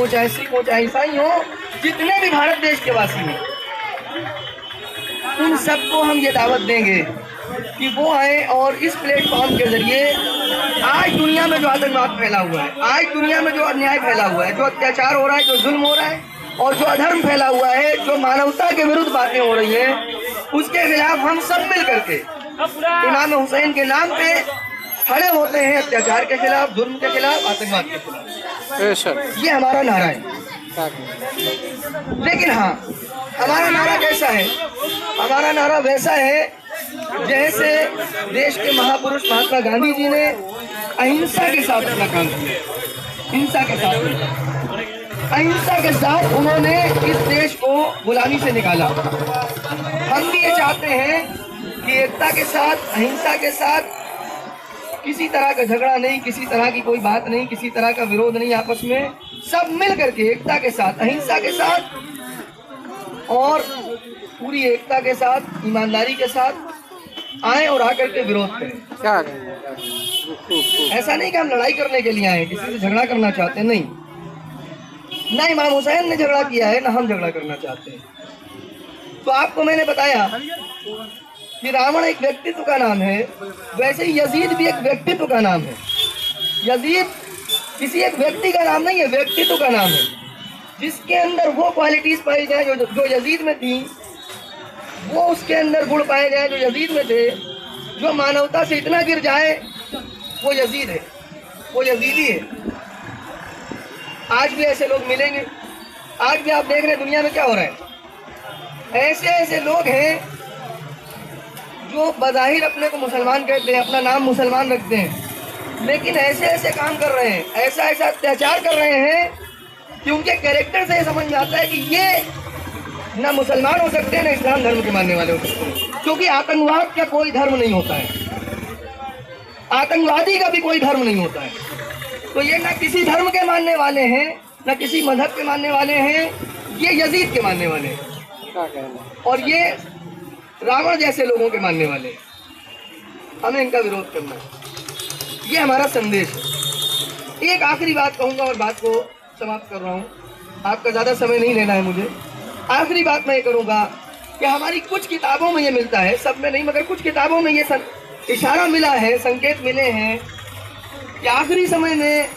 हो, चाहे सिख हो, चाहे ईसाई हो, जितने भी भारत देश के वासी हैं, उन सबको हम ये दावत देंगे कि वो आए और इस प्लेटफॉर्म के जरिए आज दुनिया में जो आतंकवाद फैला हुआ है, आज दुनिया में जो अन्याय फैला हुआ है, जो अत्याचार हो रहा है, जो जुल्म हो रहा है और जो अधर्म फैला हुआ है, जो मानवता के विरुद्ध बातें हो रही हैं, उसके खिलाफ हम सब मिल करके इमाम हुसैन के नाम पे खड़े होते हैं। अत्याचार के खिलाफ, जुल्म के खिलाफ, आतंकवाद के खिलाफ, ये हमारा नारा है। लेकिन हाँ, हमारा नारा कैसा है? हमारा नारा वैसा है जैसे देश के महापुरुष महात्मा गांधी जी ने अहिंसा के साथ अपना काम किया। हिंसा के साथ, अहिंसा के साथ उन्होंने इस देश को गुलामी से निकाला। हम भी ये चाहते हैं कि एकता के साथ, अहिंसा के साथ, किसी तरह का झगड़ा नहीं, किसी तरह की कोई बात नहीं, किसी तरह का विरोध नहीं, आपस में सब मिल करके एकता के साथ, अहिंसा के साथ और पूरी एकता के साथ, ईमानदारी के साथ आए और आकर के विरोध करें। क्या ऐसा नहीं कि हम लड़ाई करने के लिए आए, किसी से झगड़ा करना चाहते हैं, नहीं। ना इमाम हुसैन ने झगड़ा किया है, ना हम झगड़ा करना चाहते हैं। तो आपको मैंने बताया कि रावण एक व्यक्तित्व का नाम है, वैसे ही यजीद भी एक व्यक्तित्व का नाम है। यजीद किसी एक व्यक्ति का नाम नहीं है, व्यक्तित्व का नाम है, जिसके अंदर वो क्वालिटीज पाई जाए जो यजीद में थी, वो उसके अंदर गुण पाए जाए जो यजीद में थे। जो मानवता से इतना गिर जाए वो यजीद है, वो यजीदी है। आज भी ऐसे लोग मिलेंगे। आज भी आप देख रहे हैं दुनिया में क्या हो रहा है। ऐसे ऐसे लोग हैं जो बज़ाहिर अपने को मुसलमान कहते हैं, अपना नाम मुसलमान रखते हैं, लेकिन ऐसे ऐसे काम कर रहे हैं, ऐसा ऐसा अत्याचार कर रहे हैं कि उनके कैरेक्टर से समझ में आता है कि ये ना मुसलमान हो सकते हैं, ना इस्लाम धर्म के मानने वाले हो सकते हैं। क्योंकि आतंकवाद का कोई धर्म नहीं होता है, आतंकवादी का भी कोई धर्म नहीं होता है। तो ये ना किसी धर्म के मानने वाले हैं, ना किसी मजहब के मानने वाले हैं, ये यजीद के मानने वाले हैं और ये रावण जैसे लोगों के मानने वाले हैं। हमें इनका विरोध करना है, ये हमारा संदेश है। एक आखिरी बात कहूँगा और बात को समाप्त कर रहा हूँ, आपका ज़्यादा समय नहीं लेना है मुझे। आखिरी बात मैं ये करूँगा कि हमारी कुछ किताबों में ये मिलता है, सब में नहीं, मगर कुछ किताबों में ये इशारा मिला है, संकेत मिले हैं कि आखिरी समय में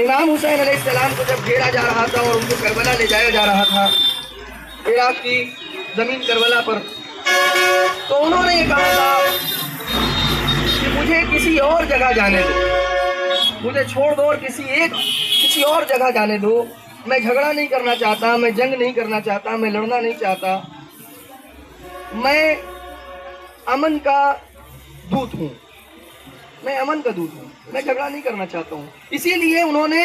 इमाम हुसैन अलैहिस्सलाम को जब घेरा जा रहा था और उनको करबला ले जाया जा रहा था, इराक की ज़मीन करबला पर, तो उन्होंने ये कहा था कि मुझे किसी और जगह जाने दो, मुझे छोड़ दो और किसी और जगह जाने दो। मैं झगड़ा नहीं करना चाहता, मैं जंग नहीं करना चाहता, मैं लड़ना नहीं चाहता, मैं अमन का दूत हूँ, मैं अमन का दूत हूँ, मैं झगड़ा नहीं करना चाहता हूँ। इसीलिए उन्होंने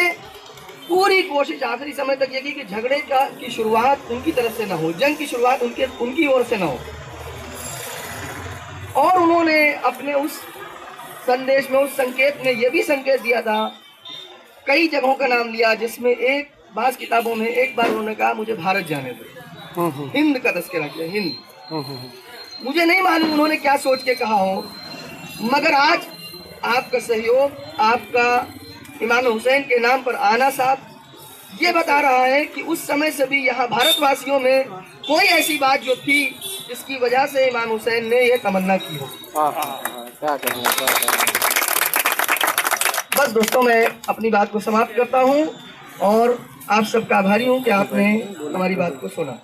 पूरी कोशिश आखिरी समय तक ये की कि झगड़े की शुरुआत उनकी तरफ से ना हो, जंग की शुरुआत उनकी ओर से ना हो। और उन्होंने अपने उस संदेश में, उस संकेत में ये भी संकेत दिया था, कई जगहों का नाम लिया, जिसमें एक बाज़ किताबों में एक बार उन्होंने कहा मुझे भारत जाने दो, हिंद का तस्करा किया, हिंद। मुझे नहीं मालूम उन्होंने क्या सोच के कहा हो, मगर आज आपका सहयोग, आपका इमाम हुसैन के नाम पर आना साहब, ये बता रहा है कि उस समय से भी यहाँ भारतवासियों में कोई ऐसी बात जो थी जिसकी वजह से इमाम हुसैन ने ये तमन्ना की हो। बस दोस्तों, मैं अपनी बात को समाप्त करता हूँ और आप सबका आभारी हूँ कि आपने हमारी बात को सुना।